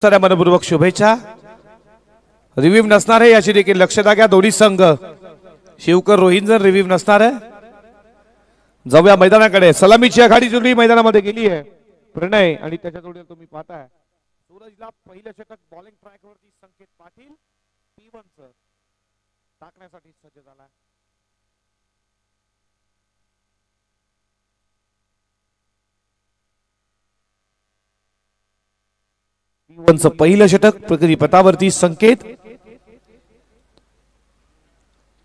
साऱ्या मनपूर्वक शुभेच्छा। रिव्ह्यू नसणार आहे याची देखील लक्षात घ्या। दोन्ही संघ शिवकर रोहिंजन रिव्ह्यू नसणार आहे। जाऊया मैदानाकडे। सलामीची आघाडी जोडी मैदानामध्ये गेली आहे। प्रणय आणि त्याच्या जोडीला तुम्ही पाहताय सूरजला पहिलं षटक बॉलिंग ट्रॅक वरती संकेत पाटील P1 चं टाकण्यासाठी सज्ज झाला। P1 चं पहिलं षटक प्रगती पथावरती संकेत।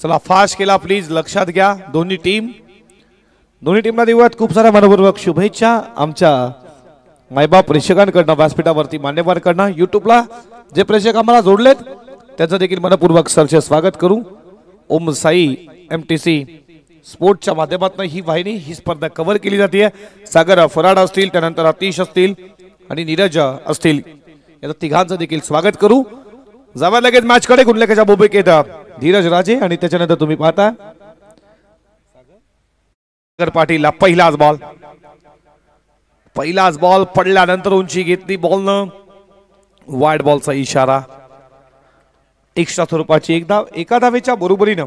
चला फास्ट केला प्लीज, लक्षात घ्या। दोन्ही टीमला देऊयात खूप साऱ्या मनपूर्वक शुभेच्छा। आमच्या मायबाप प्रेक्षकांकडनं व्यासपीठावरती मान्यवरांकडनं युट्यूबला जे प्रेक्षक आम्हाला जोडलेत त्यांचं देखील मनपूर्वक सरचे स्वागत करू। ओम साई MTC स्पोर्ट्सच्या माध्यमातून ही वाहिनी ही स्पर्धा कव्हर केली जाते। सागर फराड असतील, त्यानंतर आतिश असतील आणि नीरज असतील, या तिघांचं देखील स्वागत करू। जावा लगेच मॅच कडे। गुणलेखाच्या भूमिकेत धीरज राजे आणि त्याच्यानंतर तुम्ही पाहता सागर पाटील। पहिलाच बॉल पडल्यानंतर उंची घेतली बॉलनं, वाईड बॉलचा इशारा। एक्स्ट्रा स्वरूपाची एक धाव, एका धावेच्या बरोबरीनं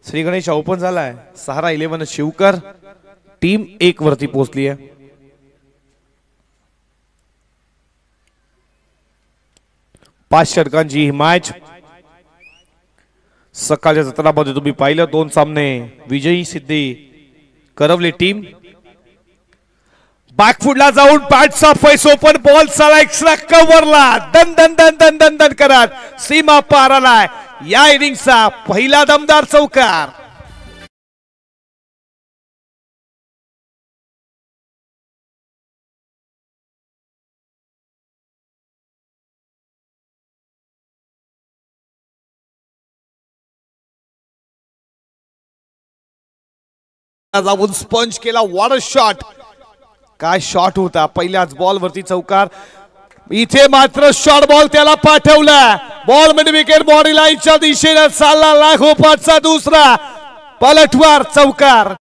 श्री गणेश ओपन झालाय। सहारा 11 शिवकर टीम 1 वरती पोहोचली आहे। पाच षटकांची ही मॅच सकाळच्या सत्रामध्ये तुम्ही पाहिलं। 2 सामने विजयी सिद्धी करवली टीम। बॅकफुटला जाऊन बॅटचा फेस ओपन बॉल साला एक्स्ट्रा कव्हरला दन दन दन दन दन दन करत सीमा पार आलाय। या इनिंगचा पहिला दमदार चौकार। जाऊन स्पंज केला, व्हॉट अ शॉट। काय शॉट होता पहिल्याच बॉल वरती चौकार। इथे मात्र शॉर्ट बॉल त्याला पाठवला। बॉल मिड विकेट बॉडी लाईनच्या दिशेने चालला। लागोपाठचा दुसरा पलटवार चौकार।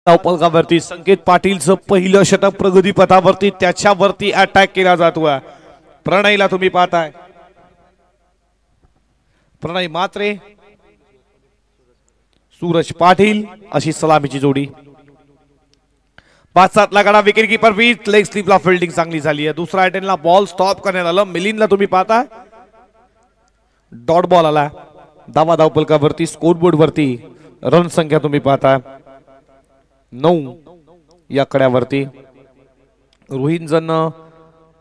धावपलकावरती संकेत पाटीलचं पहिलं षटक प्रगती पथावरती, त्याच्यावरती अटॅक केला जातोय। प्रणयला तुम्ही पाहताय, प्रणय मात्रे सूरज पाटील अशी सलामीची जोडी। 5-7 ला गडा विकेट कीपर बीच लेग स्लिपला फिल्डिंग चांगली झाली आहे। दुसरा अटेम्प्टला बॉल स्टॉप करण्यात आलं। मिलिंदला तुम्ही पाहताय डॉट बॉल आला। धावा धावपलकावरती स्कोरबोर्ड वरती रन संख्या तुम्ही पाहताय 9 या कड्यावरती। रोहिंजन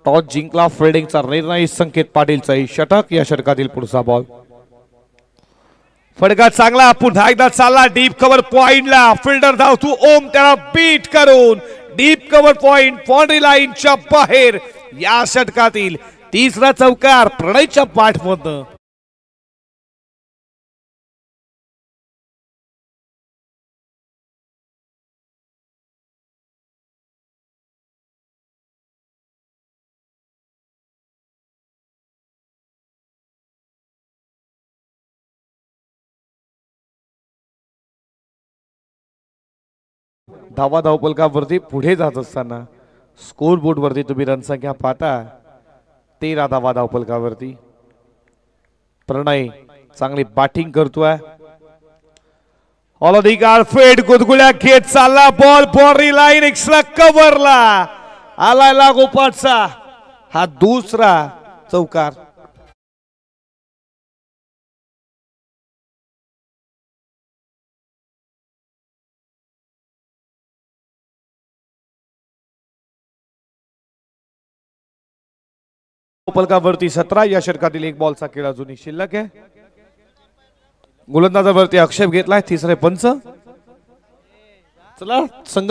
टॉस जिंकला। फिल्डिंगचा निर्णय संकेत पाटीलचा षटक। या षटकातील पुढचा बॉल फटका चांगला, पुन्हा एकदा चालला डीप कव्हर पॉइंटला। फिल्डर धावतो ओम, त्याला बीट करून डीप कव्हर पॉइंट बाउंड्री लाईनच्या बाहेर। या षटकातील तिसरा चौकार प्रणयच्या पाठमधून। धावा धावपलकावरती पुढे जात असताना स्कोर बोर्ड वरती तुम्ही रन संख्या पाहता 13 धावा धावपलकावरती। प्रणय चांगली बॅटिंग करतोय। ऑल अधिकार फेड गुदगुल्या घेत चालला बॉल बाउंड्री लाईन एक्स्ट्रा कव्हरला आलाय लागोपाठचा हा दुसरा चौकार। पलकावरती 17 या षटकातील एक बॉलचा खेळ अजूनही शिल्लक आहे। गोलंदाजावरती आक्षेप घेतलाय तिसरे पंच। चला संघ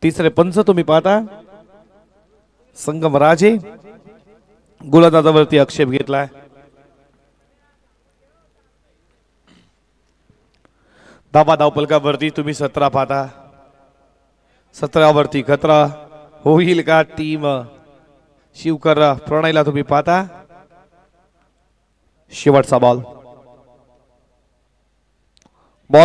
तिसरे पंच तुम्ही पाहता संगम राजे गोलंदाजावरती आक्षेप घेतलाय. धाबा धावपलकावरती तुम्ही 17 पाहता. 17 वरती खतरा होईल का? टीम शिवकर प्रणयला तुम्ही पाहता. शेवटचा बॉल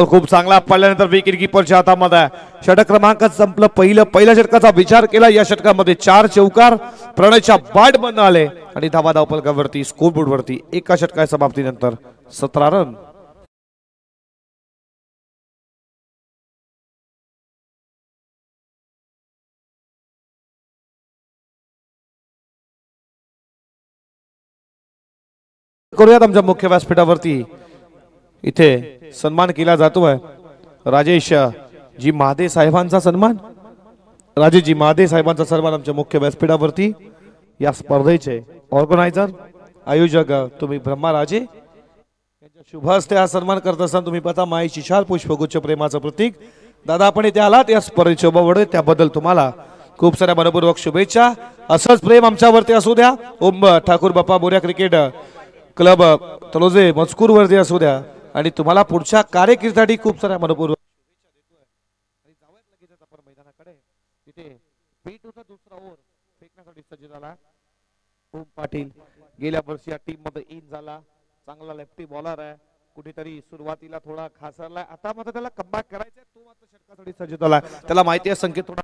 खूप चांगला पडल्यानंतर विकेट किपरच्या हातामध्ये. षटक क्रमांक संपलं. पहिल्या षटकाचा विचार केला. या षटकामध्ये 4 चौकार प्रणयच्या बॅट बंद आले आणि धावा धावपलकावरती स्कोरबोर्ड वरती एका षटकाच्या समाप्तीनंतर 17 रन. करूयात आमच्या मुख्य व्यासपीठावरती इथे सन्मान केला जातोय. राजेश जी महादे साहेबांचा सन्मान. राजेश जी महादे साहेबांचा सन्मान आमच्या मुख्य व्यासपीठावरती. या स्पर्धेचे ऑर्गनायझर आयोजक तुम्ही ब्रह्मा राजे यांच्या शुभ हस्ते हा सन्मान करत असताना तुम्ही पाहता माईची शाल पुष्पगुच्छ प्रेमाचं प्रतीक. दादा आपण इथे आलात या स्पर्धेचे उभावडे त्याबद्दल तुम्हाला खूप साऱ्या मनपूर्वक शुभेच्छा. असंच प्रेम आमच्यावरती असू द्या. ओम ठाकूर बाप्पा बोऱ्या क्रिकेट क्लब तलोजे मजकूर वरती असू द्या आणि तुम्हाला पुढच्या कार्यकिर्दीसाठी खूप साऱ्या मनपूर्वक मैदानाकडे तिथे B2चा दुसरा ओव्हर फेकण्यासाठी सज्ज झाला. ओम पाटील गेल्या वर्षी या टीम मध्ये इन झाला. चांगला लेफ्टी बॉलर आहे. कुठेतरी सुरुवातीला थोडा खासरलाय. आता मात्र त्याला कमबॅक करायचंय. तो मात्र षटकासाठी सज्ज झाला. त्याला माहिती आहे संकेत थोडा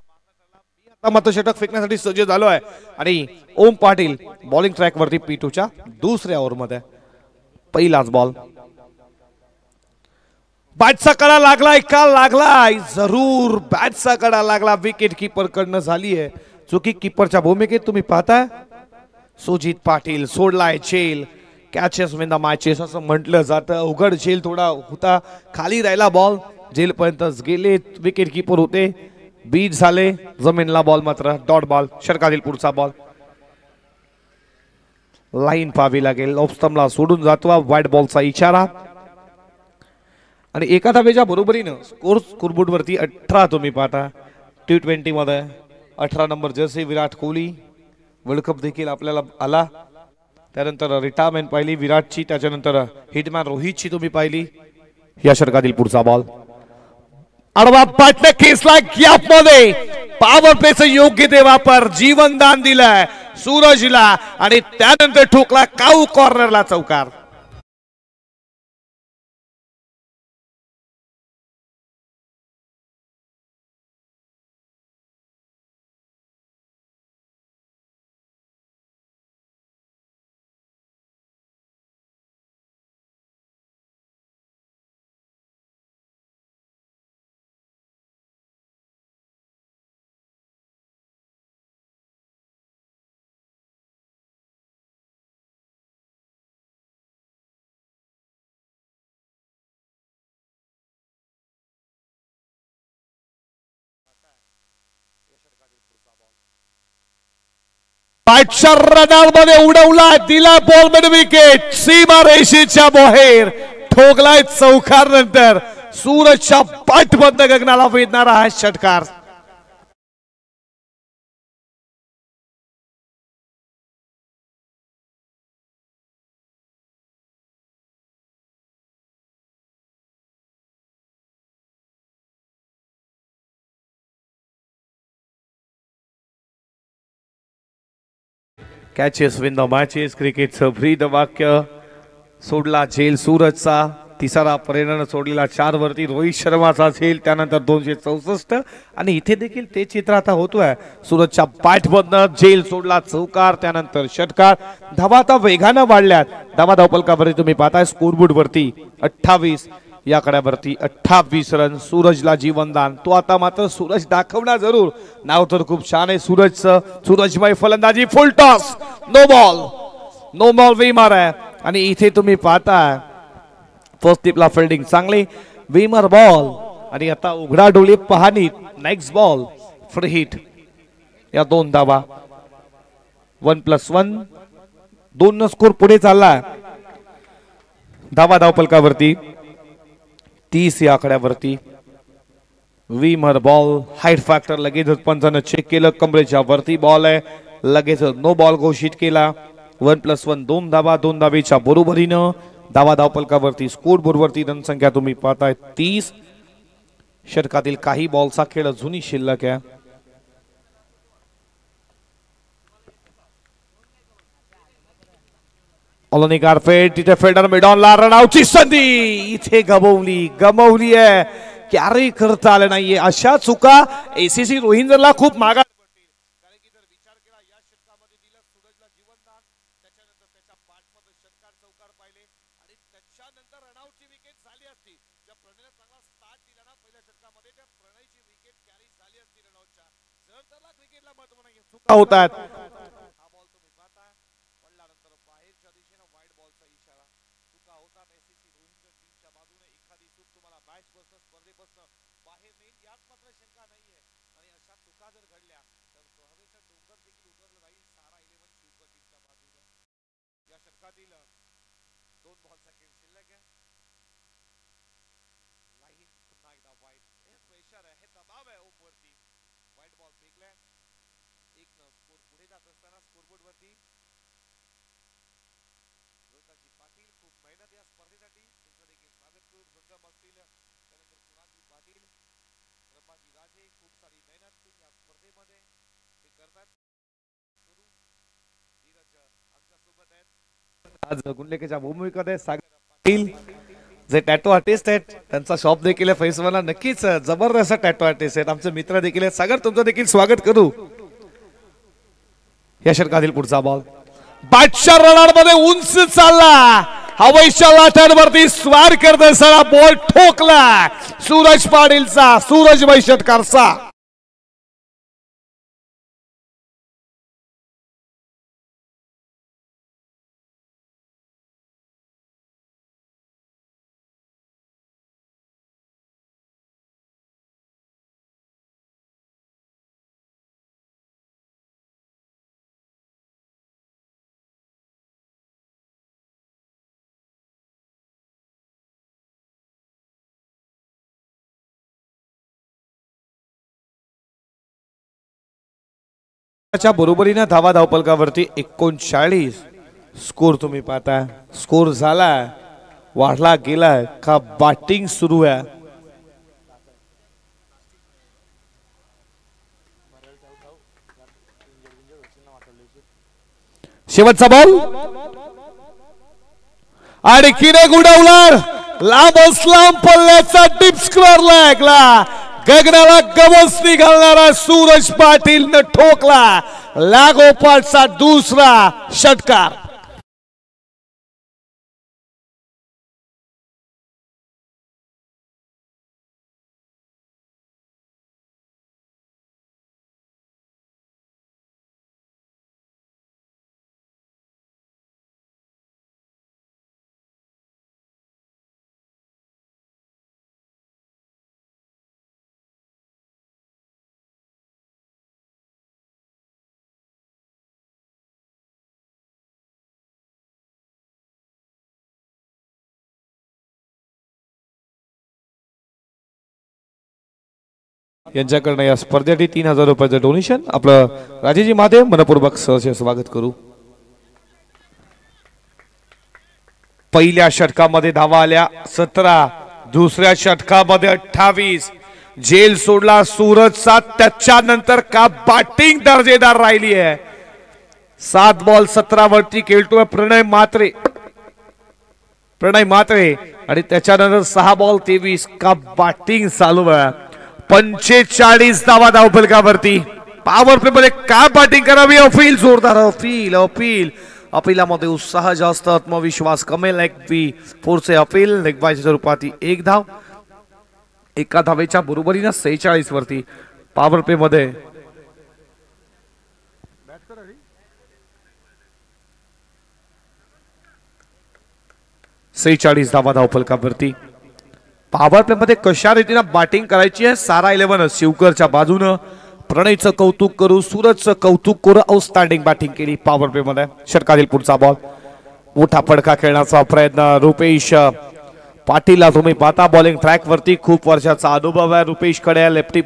आता मात्र षटक फेकण्यासाठी सज्ज झालो आहे आणि ओम पाटील बॉलिंग ट्रॅक वरती P2च्या दुसऱ्या ओव्हर मध्ये. पहिलाच बॉल बॅटचा कडा लागलाय का? लागलाय जरूर. बॅटचा कडा लागला. विकेट किपर कडनं झाली आहे चुकी. किपरच्या भूमिकेत तुम्ही पाहताय सुजित पाटील सोडलाय झेल. कॅचेस विन द मॅचेस असं म्हटलं जातं. उघड झेल थोडा होता. खाली राहिला बॉल. झेल पर्यंत गेले. विकेट किपर होते. बीट झाले. जमीनला बॉल मात्र डॉट बॉल. षटकातील पुढचा बॉल लाईन पाहावी लागेल. ऑफस्टंपला सोडून जातो. व्हाईट बॉलचा इशारा आणि एका धावेच्या बरोबरीनं स्कोरबोर्ड वरती 18 तुम्ही पाहता. T20 मध्ये 18 number Jersey Virat Kohli. World cup देखील आपल्याला आला. त्यानंतर रिटायरमेंट पाहिली विराटची. त्याच्यानंतर हिटमॅन रोहितची तुम्ही पाहिली. या षटकातील पुढचा बॉल आडवा बॅटने खेचला गॅप मध्ये. पॉवर प्लेचं योग्य ते वापर. जीवनदान दिलंय सूरजला आणि त्यानंतर ठोकला काऊ कॉर्नरला चौकार. बॅटच्या रडारमध्ये उडवला. दिला बॉल मध्ये विकेट. सीमा रेषेच्या बाहेर ठोकलाय चौकार. नंतर सूरजच्या बॅट बंद गगनाला वेधणारा हा षटकार. कॅचेस विन द मॅचेस क्रिकेटचं ब्रीद वाक्य. सोडला झेल सूरजचा. तिसरा पर्यंत सोडलेला 4 वरती रोहित शर्माचा झेल. त्यानंतर 264 आणि इथे देखील ते चित्र आता होतोय. सूरजच्या बॅट बंद झेल सोडला चौकार. त्यानंतर षटकार. धावा आता वेगानं वाढल्यात. धावा धावपलकावरती तुम्ही पाहताय स्कोरबोर्ड वरती 28. या कड्यावरती 28 रन. सूरजला जीवनदान. तो आता मात्र सूरज दाखवणार जरूर. नाव तर खूप छान आहे सूरजचं. सूरजमय फलंदाजी. Full toss. नो बॉल विमर आहे आणि इथे तुम्ही पाहताय फर्स्ट टिपला फिल्डिंग चांगली. विमर बॉल आणि आता उघडा डोळे पाहणी. Next ball free hit. या 2 धावा. 1+1 2 स्कोर पुढे चालला. धावा धावपलकावरती 30 या आकड्यावरती विमर बॉल हाईट फॅक्टर लगेच पंचानं चेक केलं कमरेच्या वरती बॉल आहे लगेच नो बॉल घोषित केला 1+1 2 धावा 2 धावेच्या बरोबरीनं धावा धावफलकावरती स्कोर बोर्डवरती रनसंख्या तुम्ही पाहताय 30 षटकातील काही बॉलचा खेळ अजूनही शिल्लक आहे ऑलोनी कारपेट तिथे फिल्डर मिडॉनला रनआउटची संधी इथे गमवली आहे कॅरी करता आलं नाहीये अशा चुका एसीसी रोहिंजरला खूप मागा होतात आज गुंडलेकेच्या भूमिकेमध्ये सागर पाटील जे टॅटो आर्टिस्ट आहेत त्यांचा शॉप देखील आहे फैसवाला नक्कीच जबरदस्त टॅटो आर्टिस्ट आहेत आमचे मित्र देखील आहेत सागर तुमचं देखील स्वागत करू या षटकातील पुढचा बॉल बादशाह रडारमध्ये उंच चालला हवेच्या लाटांवरती स्वार करत असताना बॉल ठोकला सूरज पाटीलचा सूरजबाई षटकारचा बरोबरीने धावा धावफलकावरती 39 स्कोर तुम्ही पाहता स्कोर झाला वाढला गेलाय का बॅटिंग सुरू आहे शेवटचा बॉल आणि किने गुडवला लांब पल्ल्याचा डीप स्क्वेअर लागला गगनाला गवसणी घालणारा सूरज पाटील न ठोकला लागोपाठचा दुसरा षटकार यांच्याकडनं या स्पर्धेसाठी 3000 रुपयाचं डोनेशन आपलं राजेजी माधे मनपूर्वक सहर्ष स्वागत करू पहिल्या षटकामध्ये धावा आल्या 17 दुसऱ्या षटकामध्ये 28 जेल सोडला सूरजचा त्याच्यानंतर का बॅटिंग दर्जेदार राहिली आहे 7 बॉल 17 वरती खेळतोय प्रणय मात्रे आणि त्याच्यानंतर 6 बॉल 23 का बॅटिंग चालू आहे 45 धावा धावफलकावरती पॉवर प्ले मध्ये का बॅटिंग करावी अपील जोरदार अपिलामध्ये उत्साह जास्त आत्मविश्वास कमी लेग फोरचे अपील लेगबाजीच्या रूपात 1 धाव एका धावेच्या बरोबरीने 46 वरती पॉवर प्ले मध्ये सेहेचाळीस धावा धावफलकावरती पॉवर प्ले मध्ये कशा रीतीने बॅटिंग करायची आहे सारा 11 शिवकरच्या बाजूने प्रणयचं कौतुक करू सूरजचं कौतुक करू आउटस्टँडिंग बॅटिंग केली पॉवर प्ले मध्ये षटकातील पुढचा बॉल मोठा फडका खेळण्याचा प्रयत्न रुपेश पाटीलला तुम्ही पाहता बॉलिंग ट्रॅक वरती, खूप वर्षाचा अनुभव आहे रुपेश कडे, लेफ्टी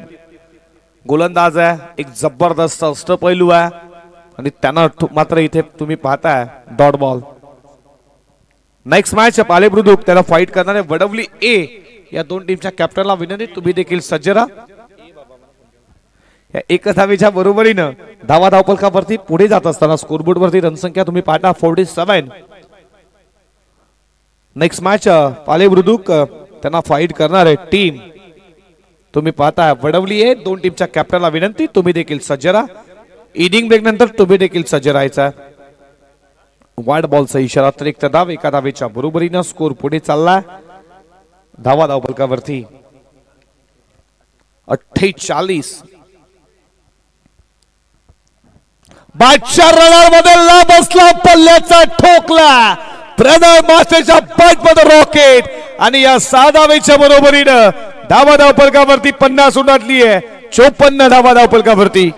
गोलंदाज आहे, एक जबरदस्त अष्टपैलू आहे आणि त्यांना मात्र इथे तुम्ही पाहताय डॉट बॉल. नेक्स्ट मॅच पाले बुद्रुक त्याला फाईट करणारे वडवली ए या दोन टीमच्या कॅप्टनला विनंती तुम्ही देखील सज्ज राहा. या एकच धावेच्या बरोबरीनं धावा धावपलकावरती पुढे जात असताना स्कोरबोर्ड वरती रनसंख्या तुम्ही पाहता 47. नेक्स्ट मॅच पाले बुद्रुक त्यांना फाईट करणारे टीम तुम्ही पाहता वडवली ए. दोन टीमच्या कॅप्टनला विनंती तुम्ही देखील सज्ज राहा. इनिंग ब्रेक नंतर तुम्ही देखील सज्ज राहायचा. वाईड बॉलचा इशारा, अतिरिक्त धाव, एका धावेच्या बरोबरीनं स्कोर पुढे चाललाय धावा धावपलकावरती 48. बादशाह रडार मध्ये लांब बसला, पल्ल्याचा ठोकला प्रणय मास्टरच्या बॅट मध्ये रॉकेट आणि या 6 धावेच्या बरोबरीनं धावा धावपलकावरती 50 उलाटली आहे. 54 धावा धावपलकावरती.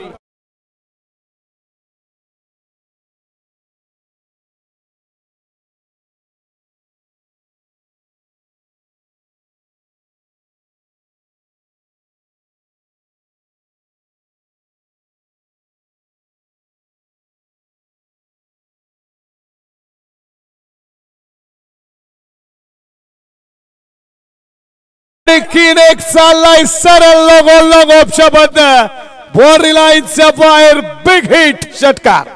एक चाललाय सरळ लगोलग ऑप्शनबद्ध बॉर्डरी लाईनच्या बाहेर, बिग हिट षटकार.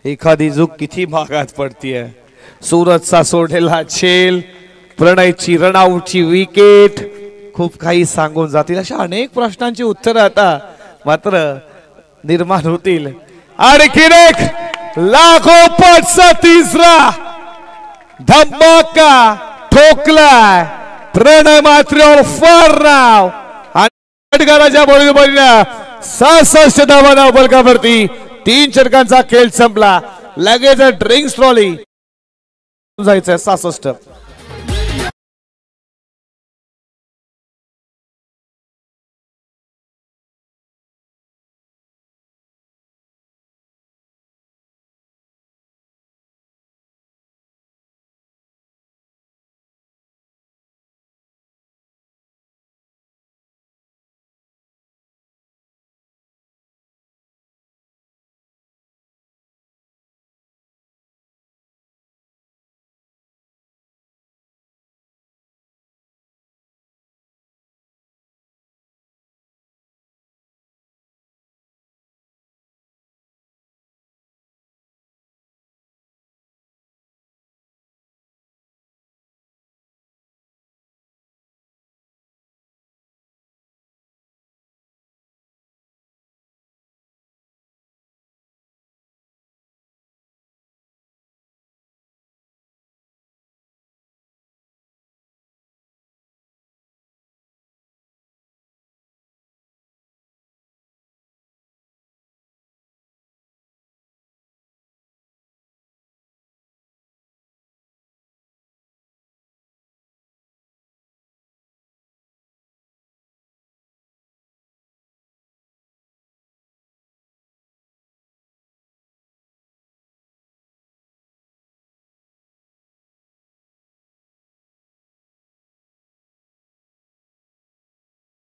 एखादी चूक किती भागात पडतीये. सूरजचा सोडलेला झेल, प्रणयची रनआउटची विकेट, खूप काही सांगून जातील. अशा अनेक प्रश्नांची उत्तरं आता मात्र निर्माण होतील. आणखीन एक लागोपाठचा तिसरा धमाका ठोकलाय प्रणय मात्रेवर फार नाव आणि षटकाराच्या बरोबरीनं 66 धावा धावपलकावरती. 3 षटकांचा खेळ संपला. लगेच ड्रिंक्स ट्रॉली जायचंय 66.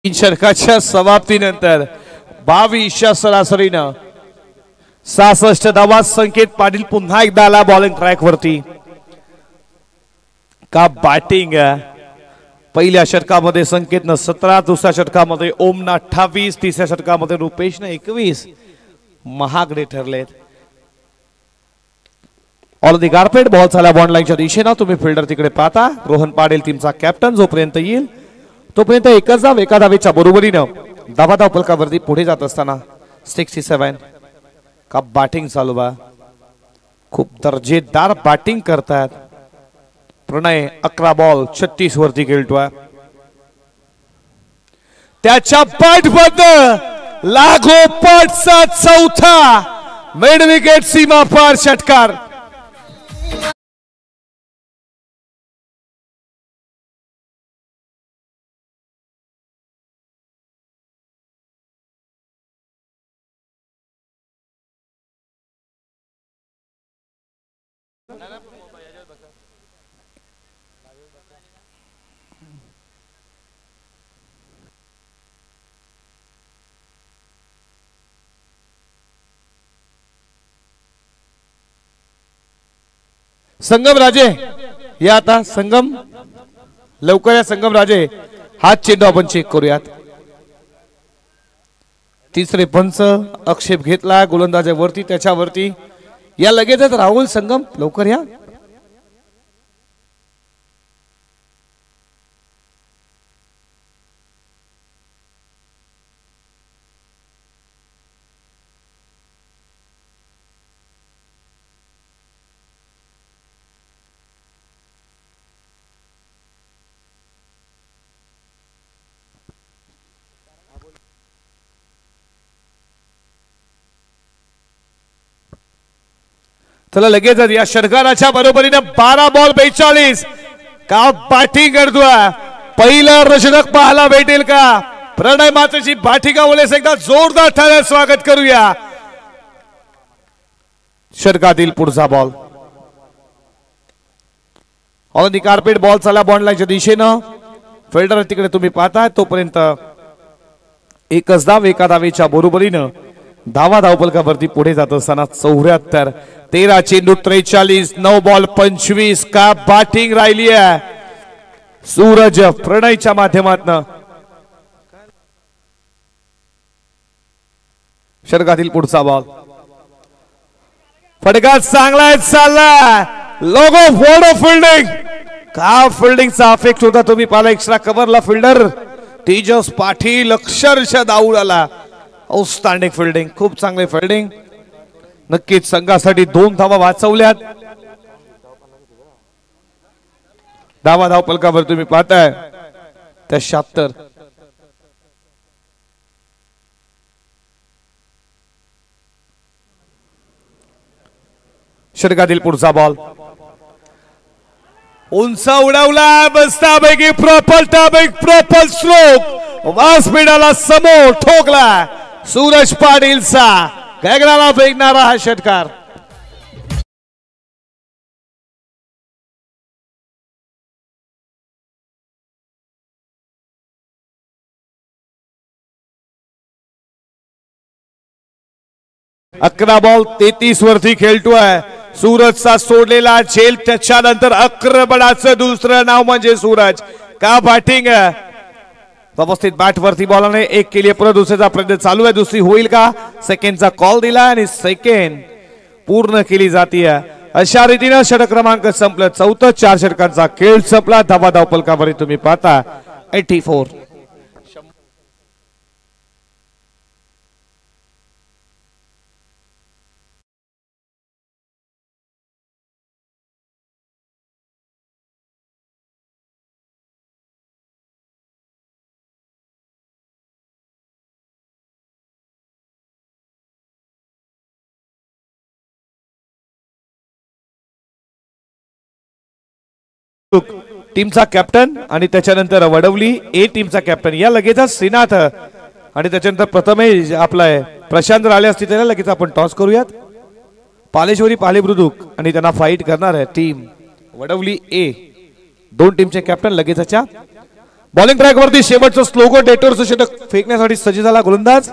षटकाच्या समाप्तीनंतर 22च्या सरासरीनं 66 धावा. संकेत पाटील पुन्हा एकदा आला बॉलिंग ट्रॅक वरती. का बॅटिंग. पहिल्या षटकामध्ये संकेतनं 17, दुसऱ्या षटकामध्ये ओमनं 28, तिसऱ्या षटकामध्ये रुपेशनं 21 महागडे ठरलेत. ऑल दी गारपेट बॉल झाला बॉन्ड लाईनच्या दिशेनं. तुम्ही फिल्डर तिकडे पाहता. रोहन पाटील टीमचा कॅप्टन जोपर्यंत येईल तोपर्यंत एकच धाव एका धावेच्या बरोबरीनं धावा धावपलकावरती पुढे जात असताना 67. का बॅटिंग चालू बा. खूप दर्जेदार बॅटिंग करतात प्रणय. 11 बॉल 36 वरती खेळतोय. त्याच्या बॅट बद्दल लागोपाठचा चौथा मिड विकेट सीमा पार षटकार. संगम राजे या आता संगम लवकर या संगम राजे हात चेंडू आपण चेक करूयात. तिसरे पंच आक्षेप घेतला गोलंदाजावरती त्याच्यावरती या लगेचच राहुल संगम लवकर या. चला लगेचच या षटकाराच्या बरोबरीने 12 बॉल 42 का बॅटिंग करतोय. पहिलं षटक पाहायला भेटेल का? प्रणय मात्रेची बॅटिंग बोलेस एकदा जोरदार ठाण्यात स्वागत करूया. षटकातील पुढचा ball on the carpet ball चला बॉन्ड लाईनच्या दिशेनं फिल्डर तिकडे तुम्ही पाहताय तोपर्यंत एकच धाव एका धावेच्या बरोबरीनं धावा धावपलकावरती पुढे जात असताना 74 13 चेंडू 43 9 बॉल 25 का बॅटिंग राहिली आहे. सूरज प्रणयच्या माध्यमातून षटकातील पुढचा बॉल फटका चांगला चालला लोगो फोडो फिल्डिंग का फिल्डिंगचा अफेक्ट होता तुम्ही पाहिला. एक्स्ट्रा कव्हरला फिल्डर तेजस पाटील अक्षरशः धावून आला. आउटस्टँडिंग फिल्डिंग खूप चांगले फिल्डिंग नक्कीच संघासाठी 2 धावा वाचवल्यात. धावा धावपलकावर तुम्ही पाहताय त्या 76 षटकातील पुढचा बॉल उंच उडवला बस्तापैकी प्रॉपर स्ट्रोक व्यासपीठाला समोर ठोकला. सूरज पाटीलचा गगनाला फेकणारा हा षटकार. अकरा बॉल 33 वरती खेळतोय. सूरजचा सोडलेला झेल त्याच्यानंतर आक्रमणाचं दुसरं नाव म्हणजे सूरज का बॅटिंग व्यवस्थित बॅट वरती बॉलने एक केली परत दुसऱ्याचा प्रयत्न चालू आहे. दुसरी होईल का? सेकंडचा कॉल दिला आणि सेकंड पूर्ण केली जाते. अशा रीतीने षटक क्रमांक संपलं. चौथं 4 षटकांचा खेळ संपला. धावा धावपलकावर तुम्ही पाहता 84 टीमचा कॅप्टन आणि त्याच्यानंतर वडवली ए टीमचा कॅप्टन या लगेचच श्रीनाथ आणि त्याच्यानंतर प्रथमेश आपला प्रशांत आले असते त्याला लगेच आपण टॉस करूयात. पालेश्वरी पाले बुद्रुक आणि त्यांना फाईट करणार आहे टीम वडवली ए. 2 टीमचे कॅप्टन लगेचच्या बॉलिंग ट्रॅक वरती शेवटचं स्लोगो डेटोरचं षटक फेकण्यासाठी सज्ज झाला गोलंदाज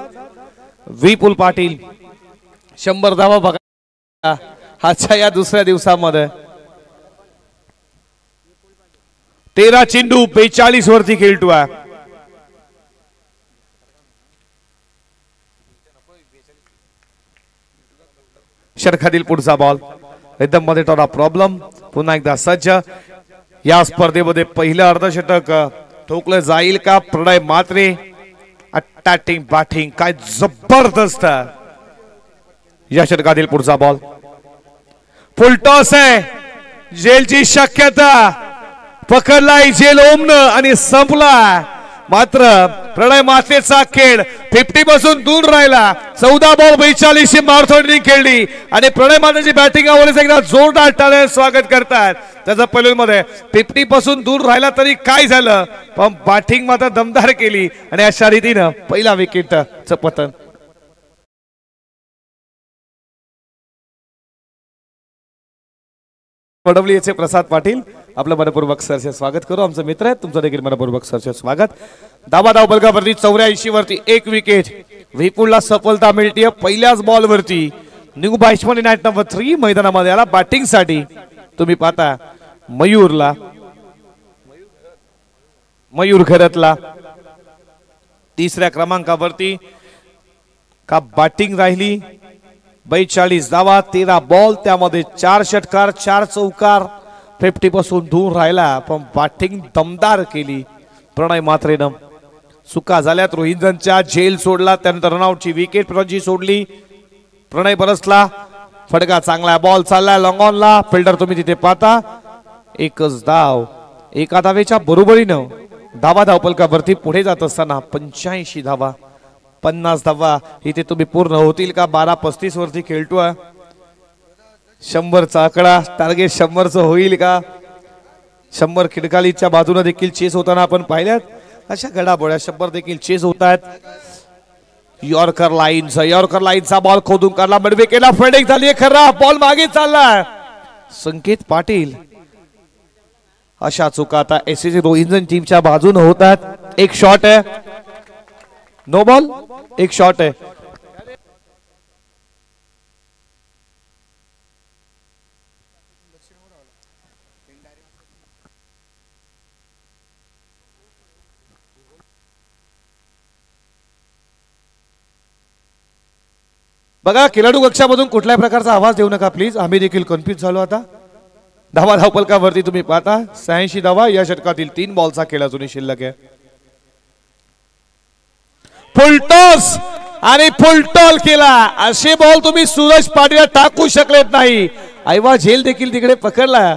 विपुल पाटील. 100 धावा बघा आजच्या या दुसऱ्या दिवसामध्ये. 13 चेंडू 42 वरती खेळतोय. षटकातील पुढचा बॉल एकदम मध्ये थोडा प्रॉब्लेम. पुन्हा एकदा सज्ज या स्पर्धेमध्ये पहिलं अर्धशतक ठोकलं जाईल का? प्रणय मात्रे अटॅकिंग बॅटिंग काय जबरदस्त. या षटकातील पुढचा बॉल फुल टॉस आहे. जेलची शक्यता पकडलाय जेल ओमनं आणि संपला. मात्र प्रणय मात्रेचा खेळ 50 पासून दूर राहिला. 14 बॉल 42 ची मारथॉन खेळली आणि प्रणय मात्रेची बॅटिंग आवडीचं एकदा जोरदार टाळ्याने स्वागत करतात. त्याचा पैलूमध्ये 50 पासून दूर राहिला तरी काय झालं पण बॅटिंग मात्र दमदार केली आणि अशा रीतीनं पहिला विकेटचं पतन. वडवलीचे प्रसाद पाटील आपलं मनपूर्वक सरचे स्वागत करू. आमचे मित्र आहेत, तुमचं देखील मनपूर्वक सरचे स्वागत. धावा बलगावरती 84 वरती एक विकेट. विपुलला सफलता मिळते पहिल्याच बॉल वरती. न्यू बॅट्समन नाईट नंबर 3 मैदानामध्ये आला बॅटिंग साठी. तुम्ही पाहता मयूर घरतला तिसऱ्या क्रमांकावरती का बॅटिंग राहिली. 42 धावा 13 बॉल, त्यामध्ये 4 षटकार 4 चौकार. 50 पासून दूर राहिला पण बॅटिंग दमदार केली प्रणय मात्रेनं. चुका झाल्यात. रोहिंटनच्या झेल सोडला, त्यानंतर रनआउटची विकेट प्रजी सोडली. प्रणय बरसला, फटका चांगला. बॉल चाललाय लॉंग ऑनला. फिल्डर तुम्ही तिथे पाहता. एकच धाव एका धावेच्या बरोबरीनं धावा धावपलकावरती पुढे जात असताना 85 धावा 50 धावा इथे तुम्ही पूर्ण होतील का? 12-35 वरती खेळतोय. 100चा आकडा टार्गेट 100चं होईल का? 100 खिडकालीच्या बाजूने देखील चेस होताना आपण पाहिल्यात. अशा घडामोड्या 100 देखील चेस होत आहेत. यॉर्कर लाईनचा बॉल खोदून काढला. मिडवे केला, फिल्डिंग झाली खरा. बॉल मागे चालला. संकेत पाटील. अशा चुका आता एसएससी रोहिंटन टीमच्या बाजूने होत आहेत. एक शॉट आहे, नो बॉल. एक शॉट आहे. बघा खेळाडू कक्षामधून कुठल्याही प्रकारचा आवाज देऊ नका प्लीज. आम्ही देखील कन्फ्युज झालो आता. धावा धावपलकावरती तुम्ही पाहता 86 धावा या षटकातील 3 बॉलचा खेळ अजूनही शिल्लक आहे. फुलटॉस आणि फुलटॉल केला. असे बॉल तुम्ही सूरज पाटील टाकू शकलेत नाही. आयवा झेल देखील तिकडे पकडला.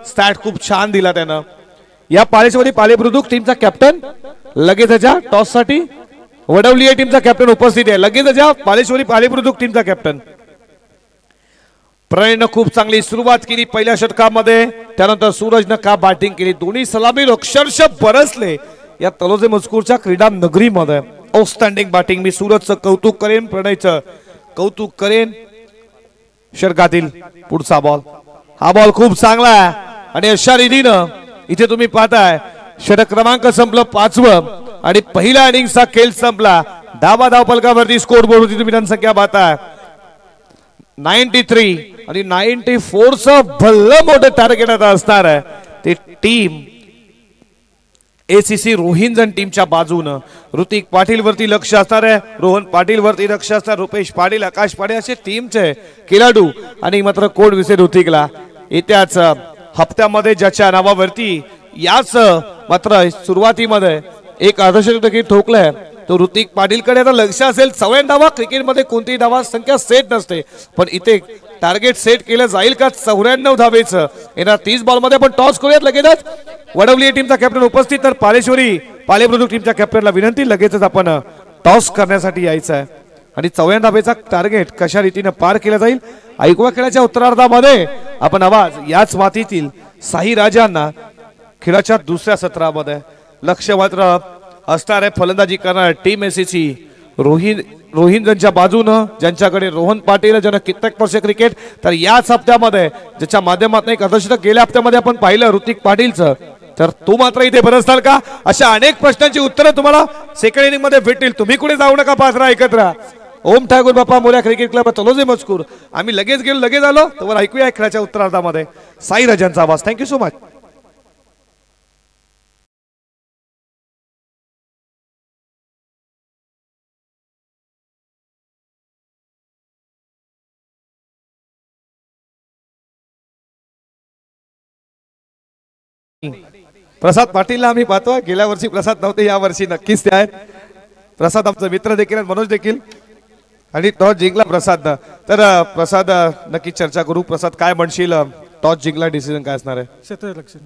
स्टार्ट खूप छान दिला त्यानं. या पाळीमध्ये पालेप्रदूक टीमचा कॅप्टन लगेच टॉस साठी वडवली या टीमचा कॅप्टन उपस्थित आहे. लगेच पालेश्वरी पालेप्रदूक टीमचा कॅप्टन. प्रणयनं खूप चांगली सुरुवात केली पहिल्या षटकामध्ये. त्यानंतर सूरजनं का बॅटिंग केली. दोन्ही सलामी अक्षरशः बरसले या तलोजे मजकूरच्या क्रीडा नगरीमध्ये. Outstanding batting. मी सूरजचं कौतुक करेन, प्रणयचं कौतुक करेन. षटकातील पुढचा बॉल. हा बॉल खूप चांगला आहे आणि अशा रीतीनं इथे तुम्ही पाहताय षटक क्रमांक संपलं 5वं आणि पहिल्या इनिंगचा खेळ संपला. धावा धावपलकावरती स्कोर बोर्डवरती तुम्ही जनसंख्या पाहताय 93 आणि 94चं भलं मोठं टार्गेट आता असणार आहे. ते टीम एसीसी रोहिंटन टीमच्या बाजूनं ऋतिक पाटील वरती लक्ष असणार आहे. रोहन पाटील वरती लक्ष असणार. रुपेश पाटील, आकाश पाटील असे टीमचे खेळाडू. आणि मात्र कोण विसर ऋतिकला येत्याच हप्त्यामध्ये ज्याच्या नावावरती याच मात्र सुरुवातीमध्ये एक अर्धशतक देखील ठोकलंय तो ऋतिक पाटीलकडे आता लक्ष असेल. 94 धावा क्रिकेटमध्ये कोणतीही धावा संख्या सेट नसते, पण इथे टार्गेट सेट केलं जाईल का 94 धावेचं. येणार 30 बॉलमध्ये आपण टॉस करूयात. लगेचच वडवली टीमचा कॅप्टन उपस्थित, तर पालेश्वरी पालेप्रदूक टीमच्या कॅप्टनला विनंती लगेचच आपण टॉस करण्यासाठी यायचं आहे आणि 94 धावेचा टार्गेट कशा रीतीने पार केला जाईल ऐकूया खेळाच्या उत्तरार्धामध्ये. आपण आवाज याच मातीतील साई राजांना खेळाच्या दुसऱ्या सत्रामध्ये लक्ष मात्र असणार आहे. फलंदाजी करणार टीम एसीसी रोहिंटनच्या बाजूनं ज्यांच्याकडे रोहन पाटील ज्यांना कित्येक वर्ष क्रिकेट. तर याच हप्त्यामध्ये ज्याच्या माध्यमातून एक अर्धशतक गेल्या हप्त्यामध्ये आपण पाहिलं ऋतिक पाटीलचं तर तू मात्र इथे बरसताल का? अशा अनेक प्रश्नांची उत्तरं तुम्हाला सेकंड इनिंग मध्ये भेटतील. तुम्ही कुठे जाऊ नका, पाच राहा एकत्र राहा. ओम ठाकूर बाप्पा मोर्या क्रिकेट क्लब तलोजे मजकूर. आम्ही लगेच गेलो लगेच आलो. तर ऐकूया खेळाच्या उत्तरार्धामध्ये साई राजांचा आवाज. Thank you so much. प्रसाद पाटीलला आम्ही पाहतो. गेल्या वर्षी प्रसाद नव्हते, या वर्षी नक्कीच ते आहेत. प्रसाद आमचा मित्र देखील आहेत, मनोज देखील. आणि टॉस जिंकला प्रसाद. तर प्रसाद नक्की चर्चा करू. प्रसाद काय म्हणशील, टॉस जिंकला डिसिजन काय असणार आहे? क्षेत्ररक्षण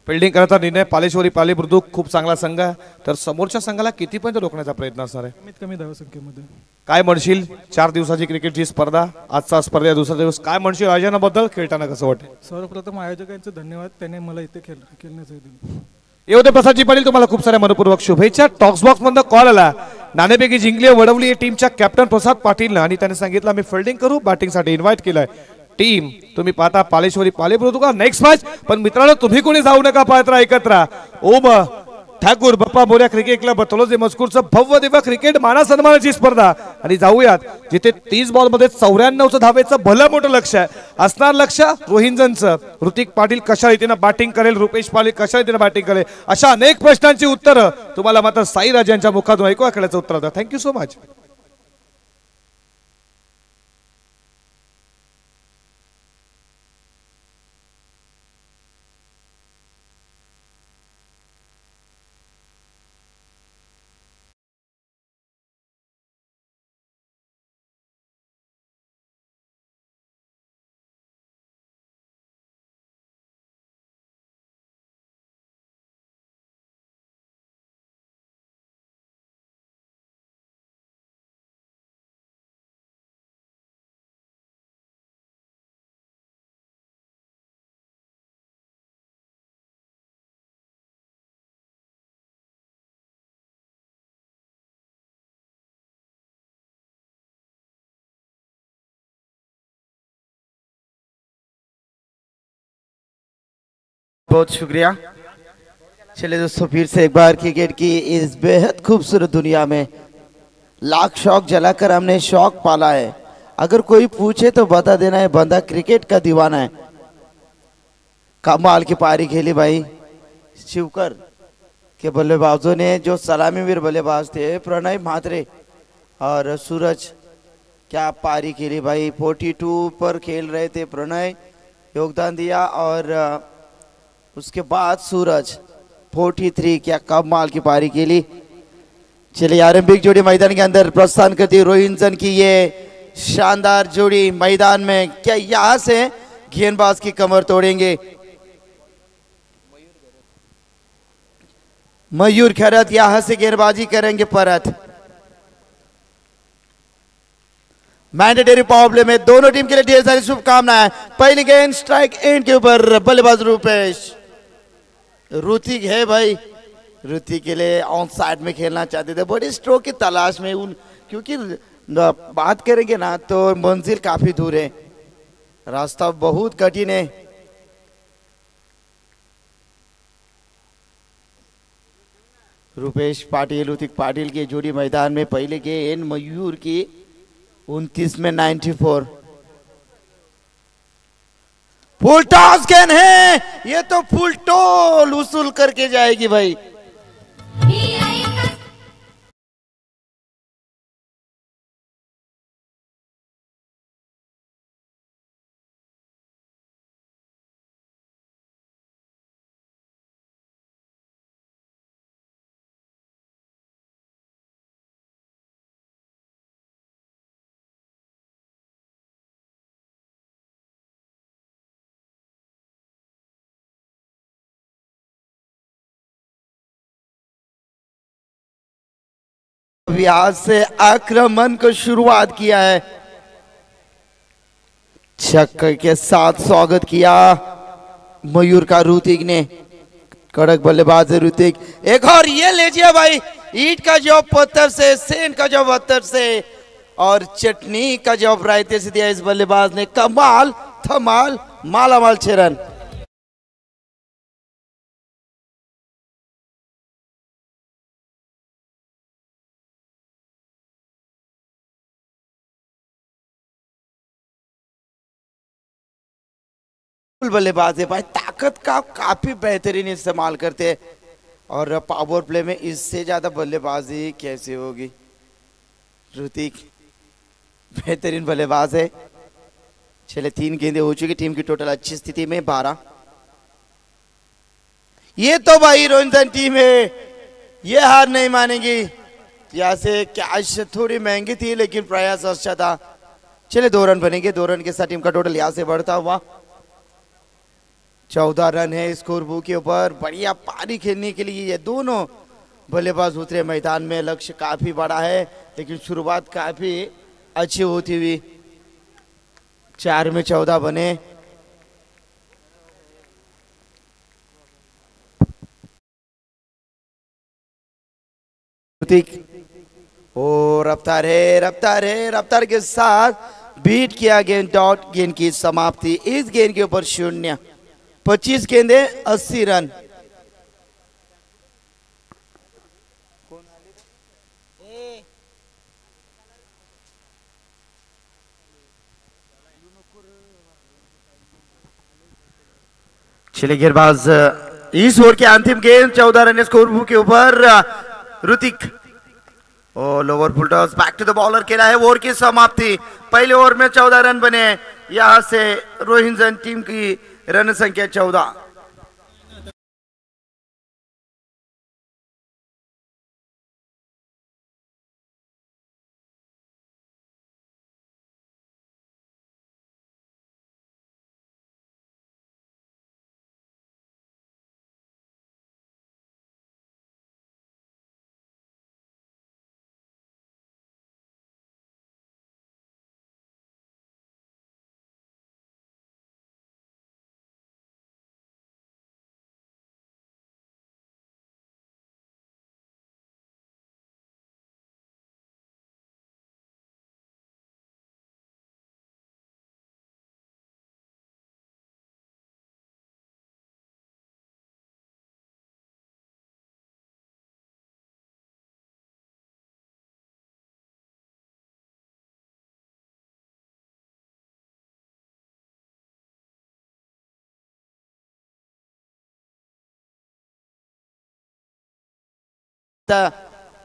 फिल्डिंग करण्याचा निर्णय. पालेश्वरी पाली बुद्रुक खूप चांगला संघ आहे. तर समोरच्या संघाला कितीपर्यंत रोखण्याचा प्रयत्न असणार आहे? कमीत कमी धावसंख्येमध्ये. काय म्हणशील, 4 दिवसाची क्रिकेटची स्पर्धा, आजचा स्पर्धा दुसरा दिवस, काय म्हणशील आयोजनाबद्दल, खेळताना कसं वाटतं? सर्वप्रथम आयोजकांचे धन्यवाद, त्याने मला इथे खेळण्यासाठी दिलं. येऊ प्रसादजी पाटील, तुम्हाला खूप साऱ्या मनपूर्वक शुभेच्छा. टॉक्स बॉक्स मधून कॉल आला, नाणेफेकी जिंकली वडवली टीमच्या कॅप्टन प्रसाद पाटील आणि त्याने सांगितलं आम्ही फिल्डिंग करू, बॅटिंगसाठी इन्व्हाइट केलंय. टीम तुम्ही पाहता पालेश्वरी पाले बुद्रुक नेक्स्ट मॅच. पण मित्रांनो तुम्ही कोणी जाऊ नका, पाहत राहा एकत्र. ओम ठाकूर बाप्पा मोर्या क्रिकेट क्लब तलोजे मजकूरचं भव्य दिव्य क्रिकेट माना सन्मानाची स्पर्धा. आणि जाऊयात जिथे 30 बॉल मध्ये 94 धावेचं भलं मोठं लक्ष आहे. असणार लक्ष रोहिंजनचं. ऋतिक पाटील कशा रीतीनं बॅटिंग करेल, रुपेश पाटील कशा रीतीनं बॅटिंग करेल, अशा अनेक प्रश्नांची उत्तरं तुम्हाला मात्र साई राजांच्या मुखातून ऐकूया खेळाचं उत्तर द्या. Thank you so much. बहुत शुक्रिया। चलिए दोस्तों, फिर से एक बार क्रिकेट की इस बेहद खूबसूरत दुनिया में लाख शौक जलाकर हमने शौक पाला है। अगर कोई पूछे तो बता देना है बंदा क्रिकेट का दीवाना है। कमाल की पारी खेली भाई शिवकर के बल्लेबाजों ने, जो सलामीवीर बल्लेबाज थे प्रणय म्हात्रे और सूरज। क्या पारी खेली भाई। 42 पर खेल रहे थे प्रणय, योगदान दिया, और उसके बाद सूरज 43। क्या कमाल की पारी खेली। चलिए आरंभिक जोड़ी मैदान के अंदर प्रस्थान करती रोहिंटन की ये शानदार जोड़ी मैदान में। क्या यहां से गेंदबाज की कमर तोड़ेंगे? मयूर खैरत यहां से गेंदबाजी करेंगे परत। मैंडेटरी पावर प्ले में दोनों टीम के लिए ढेर सारी शुभकामनाएं। पहली गेंद स्ट्राइक एंड के ऊपर, बल्लेबाज रूपेश। ऋतिक है भाई, ऋतिक के लिए ऑन साइड में खेलना चाहते थे, बड़ी स्ट्रोक की तलाश में उन, क्योंकि बात करेंगे ना तो मंजिल काफी दूर है, रास्ता बहुत कठिन है। रूपेश पाटिल ऋतिक पाटिल की जोड़ी मैदान में। पहले गेंद मयूर की 29 में 94। फुल टॉस गेंद है, ये तो फुल टोल वसूल करके जाएगी भाई। आज से आक्रमण को शुरुआत किया है, छक्के के साथ स्वागत किया मयूर का ऋतिक ने। कड़क बल्लेबाज है ऋतिक। एक और ये लीजिए भाई, ईट का जॉब पत्थर से, सेंट का जॉब पत्थर से, और चटनी का जॉब रायते से दिया इस बल्लेबाज ने। कमाल धमाल मालामाल 6 रन। बल्लेबाज है भाई, ताकत का काफी बेहतरीन इस्तेमाल करते हैं। और पावर प्ले में इससे ज्यादा बल्लेबाजी कैसे होगी। ऋतिक बेहतरीन बल्लेबाज है। चले 3 गेंदें हो चुकी, टीम की टोटल अच्छी स्थिति में 12। ये तो भाई रोहिंटन टीम है, ये हार नहीं मानेगी। यहाँ से कैच थोड़ी महंगी थी लेकिन प्रयास अच्छा था। चले 2 रन बनेंगे, 2 रन के साथ टीम का टोटल यहाँ से बढ़ता हुआ 14 रन है स्कोर बुक के ऊपर। बढ़िया पारी खेलने के लिए ये दोनों बल्लेबाज उतरे मैदान में। लक्ष्य काफी बड़ा है लेकिन शुरुआत काफी अच्छी होती हुई 4 में 14 बने। ओ रफ्तार है, रफ्तार है, रफ्तार के साथ बीट किया गेंद। डॉट गेंद की समाप्ति। इस गेंद के ऊपर 0। 25 गेंदे 80 रन। चले गेंदबाज इस ओवर के अंतिम गेंद 14 रन स्कोर बुक के ऊपर Hrithik. Oh lower full toss back to the bowler खेला है। ओवर की समाप्ति। पहले ओवर में 14 रन बने। यहां से रोहिंटन टीम की रन संख्या 14।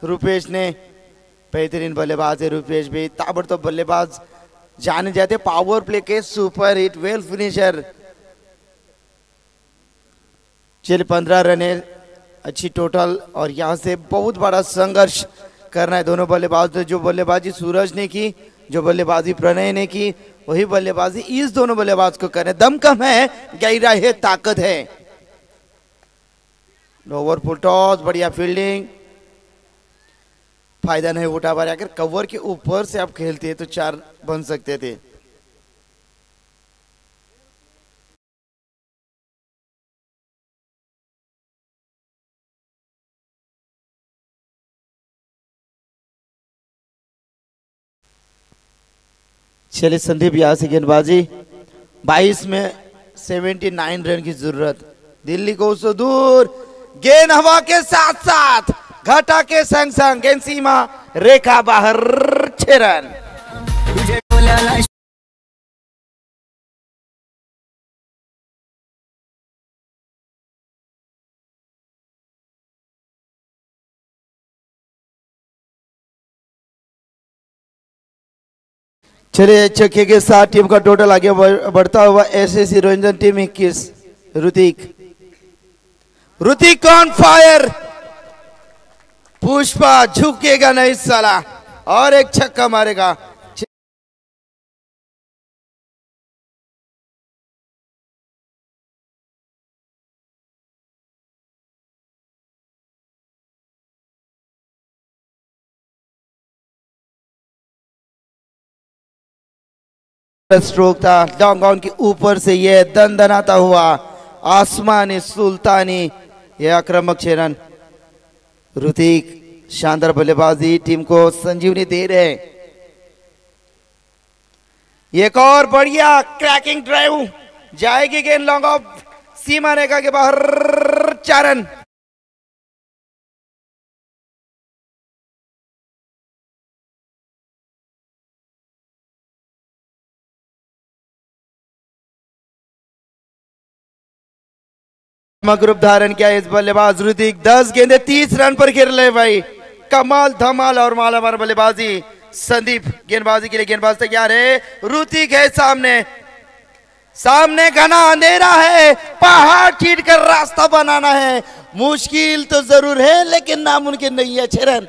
रुपेश ने बेहतरीन बल्लेबाज है। रुपेश भी ताबड़तोड़ बल्लेबाज जाने जाते, पावर प्ले के सुपर हिट वेल फिनिशर। चल 15 रन है, अच्छी टोटल। और यहां से बहुत बड़ा संघर्ष करना है दोनों बल्लेबाज। जो बल्लेबाजी सूरज ने की, जो बल्लेबाजी प्रणय ने की, वही बल्लेबाजी इस दोनों बल्लेबाज को करने। दम कम है, गहरा है, ताकत है। ओवर फुल टॉस, बढ़िया फील्डिंग, फायदा नहीं उठा पा रहे। अगर कवर के ऊपर से आप खेलते तो 4 बन सकते थे। चलिए संदीप यहां से गेंदबाजी। 22 में 79 रन की जरूरत। दिल्ली को उससे दूर, गेंद हवा के साथ साथ घटा के संग संग गेंद सीमा रेखा बाहर। 6 रन। चलिए छक्के के साथ टीम का टोटल आगे बढ़ता हुआ SSC Rohinton team 21। Hrithik, Hrithik on fire. Pushpa झुकेगा नहीं साला, और एक छक्का मारेगा। स्ट्रोक था लॉन्ग ऑन के ऊपर से, ये दंदनाता हुआ आसमानी सुल्तानी, ये आक्रामक 6 रन। ऋतिक शानदार बल्लेबाजी टीम को संजीवनी दे रहे। एक और बढ़िया क्रैकिंग ड्राइव, जाएगी गेंद लॉन्ग ऑफ सीमा रेखा के बाहर। 4 रन। ग्रुप धारण किया इस बल्लेबाज ऋतिक 10 गेंदे 30 रन पर खेल रहे भाई। कमाल धमाल और मालामाल बल्लेबाजी। संदीप गेंदबाजी के लिए गेंदबाज तैयार है। ऋतिक है सामने, सामने घना अंधेरा है, पहाड़ चीर कर रास्ता बनाना है। मुश्किल तो जरूर है लेकिन नामुमकिन नहीं है। 6 रन।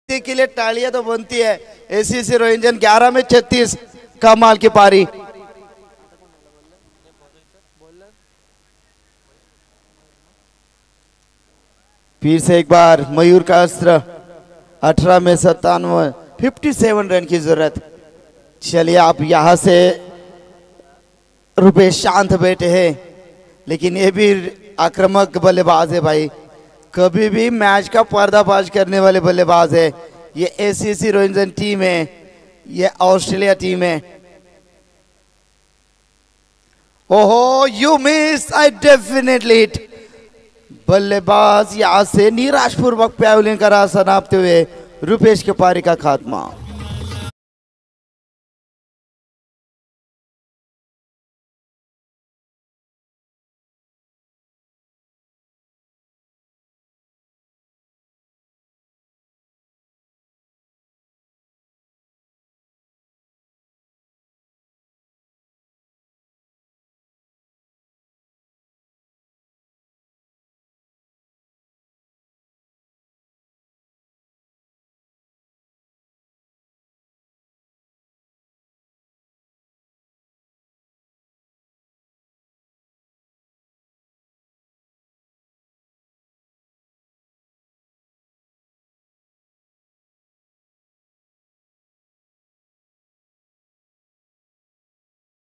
के लिए तालियां तो बनती है। एसीसी रोहिंजन 11 में 36। कमाल की पारी। फिर से एक बार मयूर का अस्त्र। 18 में 97, 57 रन की जरूरत। चलिए आप यहां से रुपेश शांत बैठे हैं लेकिन ये भी आक्रामक बल्लेबाज है भाई। कभी भी मैच का पर्दाफाश करने वाले बल्लेबाज है। ये एसीसी रोहिंजन टीम है, ये ऑस्ट्रेलिया टीम है। ओहो you miss, I definitely hit. बल्लेबाज यहां से निराशपूर्वक पैवलिंग करा समाप्त हुए रुपेश के पारी का खात्मा।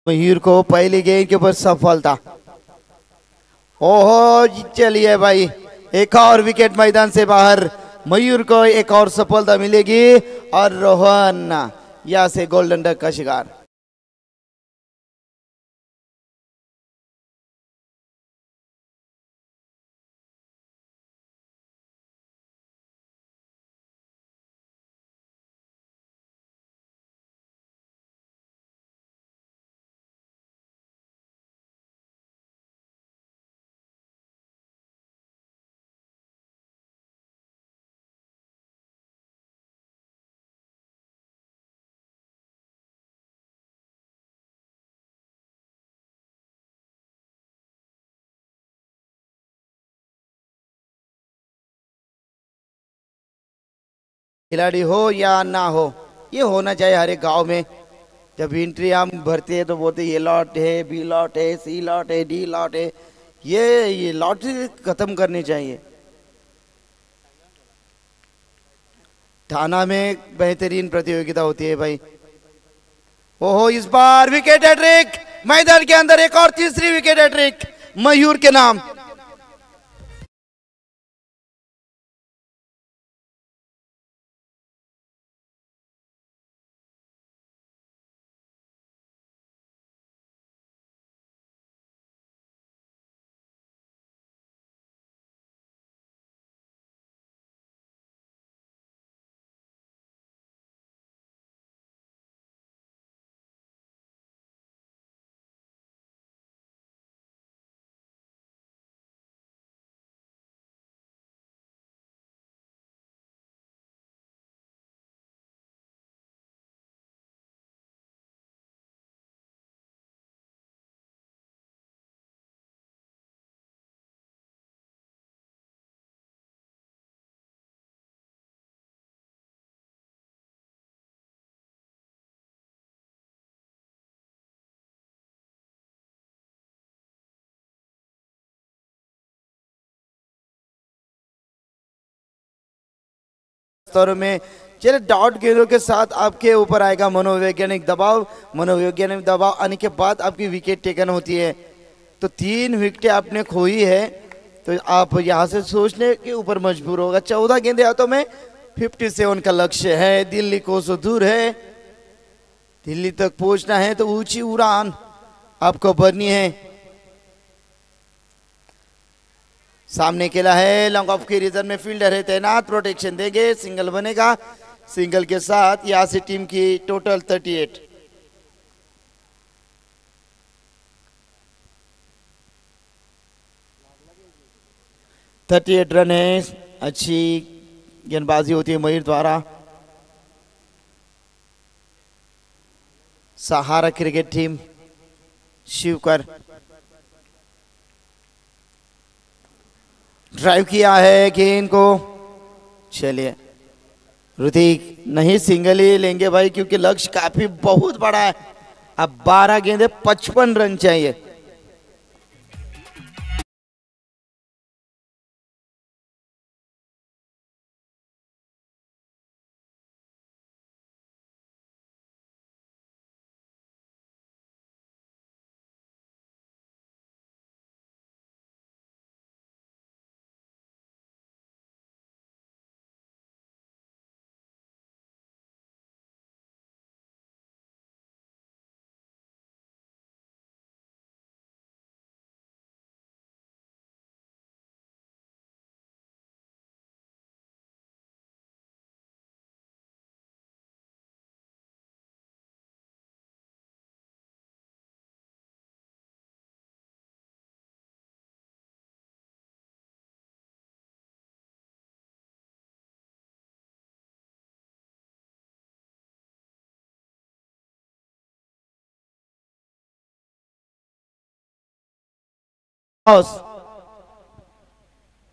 मयूर को पहली गेंद के ऊपर सफलता। ओहो चलिए भाई, एक और विकेट मैदान से बाहर। मयूर को एक और सफलता मिलेगी और रोहन यहां से गोल्डन डक का शिकार। खिलाड़ी हो या ना हो, ये होना चाहिए हर एक गांव में। जब एंट्री हम भरते हैं तो बोलते ये लॉट है, बी लॉट है, सी लॉट है, डी लॉट है। ये लॉटरी खत्म करनी चाहिए। थाना में बेहतरीन प्रतियोगिता होती है भाई। ओहो इस बार विकेट हैट्रिक, मैदान के अंदर एक और तीसरी विकेट हैट्रिक मयूर के नाम। 7 ओवर में। चलिए डॉट गेंदों के साथ आपके ऊपर आएगा मनोवैज्ञानिक दबाव आने के बाद आपकी विकेट टेकन होती है। तो 3 विकेटें आपने खोई है, तो आप यहाँ से सोचने के ऊपर मजबूर होगा। 14 गेंदे हाथों में, 57 का लक्ष्य है। दिल्ली को सो दूर है, दिल्ली तक पहुंचना है तो ऊंची उड़ान आपको भरनी है। सामने खेला है, लॉन्ग ऑफ के रीजन में फील्डर है तैनात, प्रोटेक्शन देंगे, सिंगल बनेगा। सिंगल के साथ यहां से टीम की टोटल 38 रन है। अच्छी गेंदबाजी होती है मयूर द्वारा। सहारा क्रिकेट टीम शिवकर ड्राइव किया है गेंद को। चलिए ऋतिक नहीं सिंगल ही लेंगे भाई, क्योंकि लक्ष्य काफी बहुत बड़ा है। अब 12 गेंदे 55 रन चाहिए।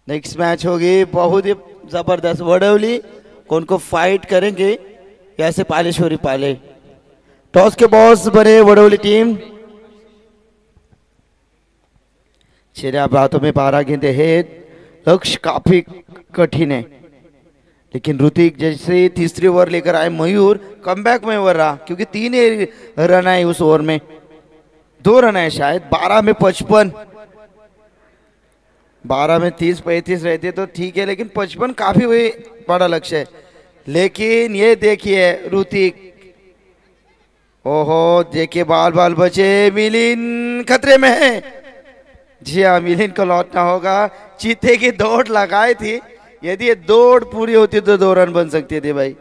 नेक्स्ट मैच होगी बहुत ही जबरदस्त। वडोली कौन को फाइट करेंगे या से पालेश्वरी पाले। टॉस के बॉस बने वडोली टीम। छह हाथों में 12 गेंदे हैं। लक्ष्य काफी कठिन है, लेकिन ऋतिक जैसे तीसरी ओवर लेकर आए मयूर कमबैक में ओवर रहा, क्योंकि 3 रन आए उस ओवर में, 2 रन आए शायद। 12 में 55, 12 में 30-35 रहते तो ठीक है, लेकिन 55 काफी वही बड़ा लक्ष्य है। लेकिन ये देखिए ऋतिक, ओहो देखिए बाल बाल बचे। मिलिन खतरे में है। जी हाँ, मिलिन को लौटना होगा। चीते की दौड़ लगाई थी, यदि ये दौड़ पूरी होती तो 2 रन बन सकते थे भाई।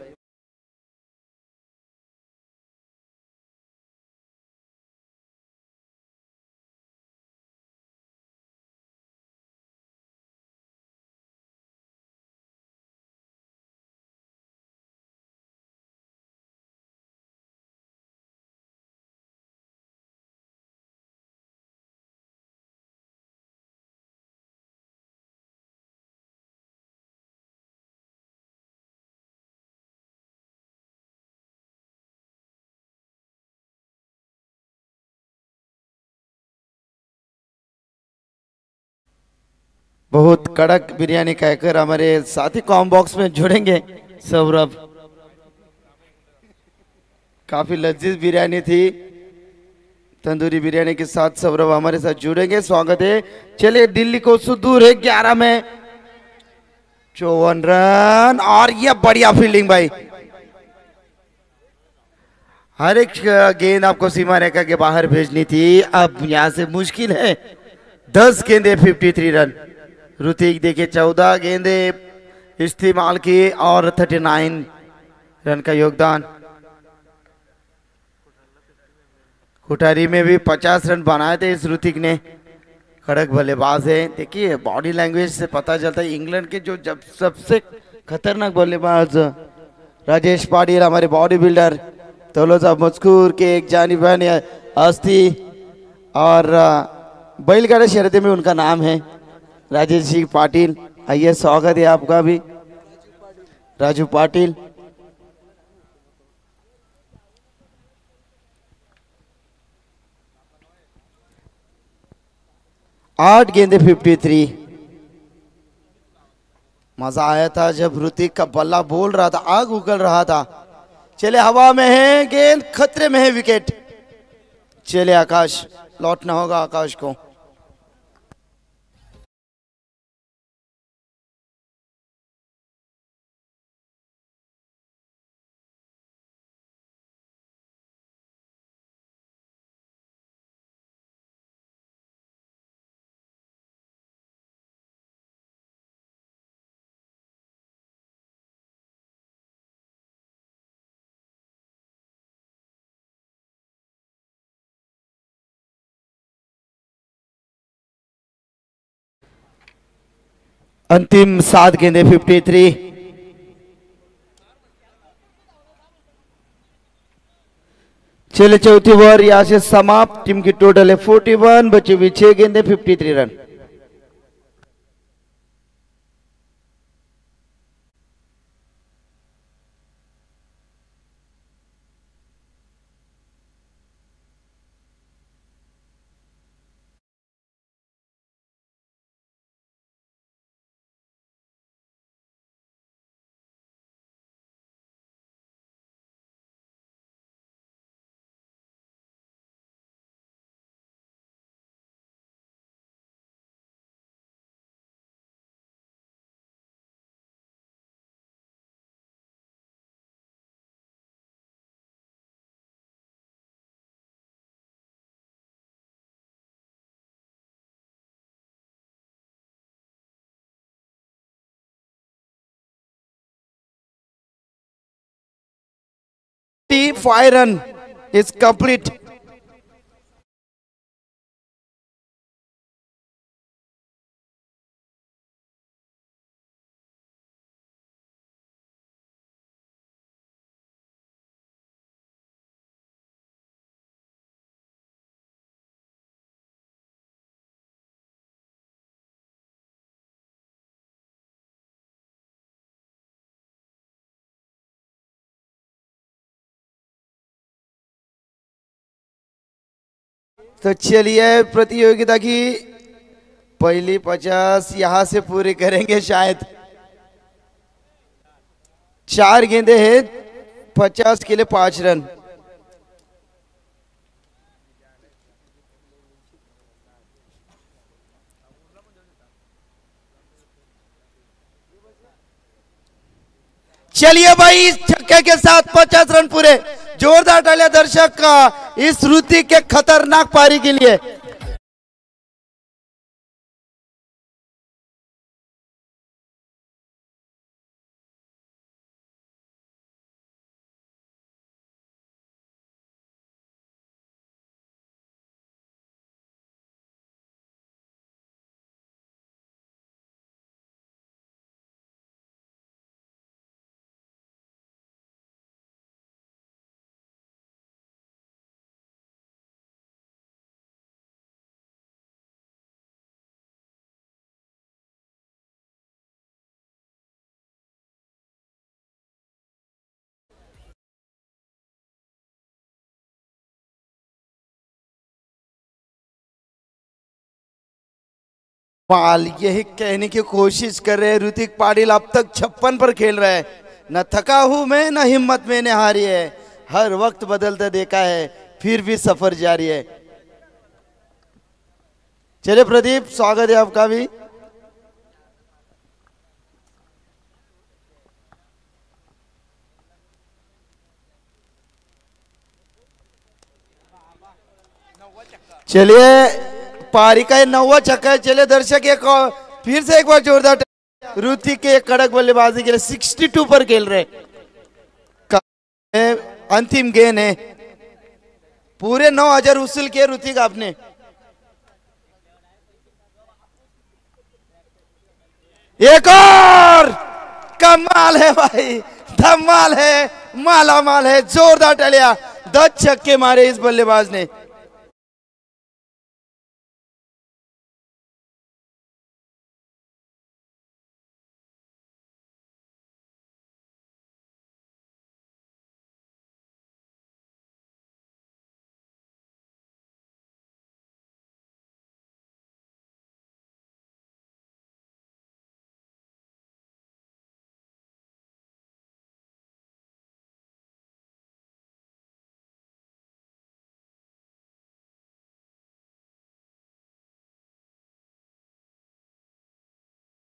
बहुत कड़क बिरयानी कहकर हमारे साथी कॉम बॉक्स में जुड़ेंगे सौरभ। काफी लजीज बिरयानी थी, तंदूरी बिरयानी के साथ सौरभ हमारे साथ जुड़ेंगे। स्वागत है। चलिए दिल्ली को सुदूर है 11 में 54 रन, और ये बढ़िया फील्डिंग भाई। हर एक गेंद आपको सीमा रेखा के बाहर भेजनी थी। अब यहां से मुश्किल है। 10 गेंदे 53 रन। ऋतिक देखिए 14 गेंदे इस्तेमाल की और 39 रन का योगदान। कुठारी में भी 50 रन बनाए थे इस ऋतिक ने। कड़क बल्लेबाज है। देखिए बॉडी लैंग्वेज से पता चलता है इंग्लैंड के जो जब सबसे खतरनाक बल्लेबाज राजेश पाटिल, हमारे बॉडी बिल्डर तोलोजा मजकूर के एक जानिबान अस्थि, और बैलगाड़ा शर्ते में उनका नाम है राजेश जी पाटिल। आइए स्वागत है आपका भी राजू पाटिल। आठ गेंदे 53। मजा आया था जब ऋतिक का बल्ला बोल रहा था, आग उगल रहा था। चले हवा में है गेंद, खतरे में है विकेट। चले आकाश, लौटना होगा आकाश को। अंतिम 7 गेंदे 53। चले चौथी ओवर यहां से समाप्त। टीम की टोटल है 41, बचे हुए 6 गेंदे 53 run. Five run is complete. तो चलिए प्रतियोगिता की पहली 50 यहां से पूरी करेंगे शायद। 4 गेंदे हैं, 50 के लिए 5 रन। चलिए भाई, इस छक्के के साथ 50 रन पूरे। जोरदार तालियां दर्शक का इस ऋतिक के खतरनाक पारी के लिए। पाल यही कहने की कोशिश कर रहे हैं ऋतिक पाटिल अब तक 56 पर खेल रहे हैं। न थका हूं मैं, न हिम्मत मैंने हारी है। हर वक्त बदलता देखा है, फिर भी सफर जारी है। चलिए प्रदीप, स्वागत है आपका भी। चलिए पारी का 9वां छक्का है। चले दर्शक एक फिर से एक बार जोरदार ऋतिक के कड़क बल्लेबाजी के लिए 62 पर खेल रहे। अंतिम गेंद है, पूरे 9000 उसूल किए ऋतिक आपने। एक और कमाल है भाई, धमाल है, माला माल है। जोरदार तालियां, 10 छक्के मारे इस बल्लेबाज ने।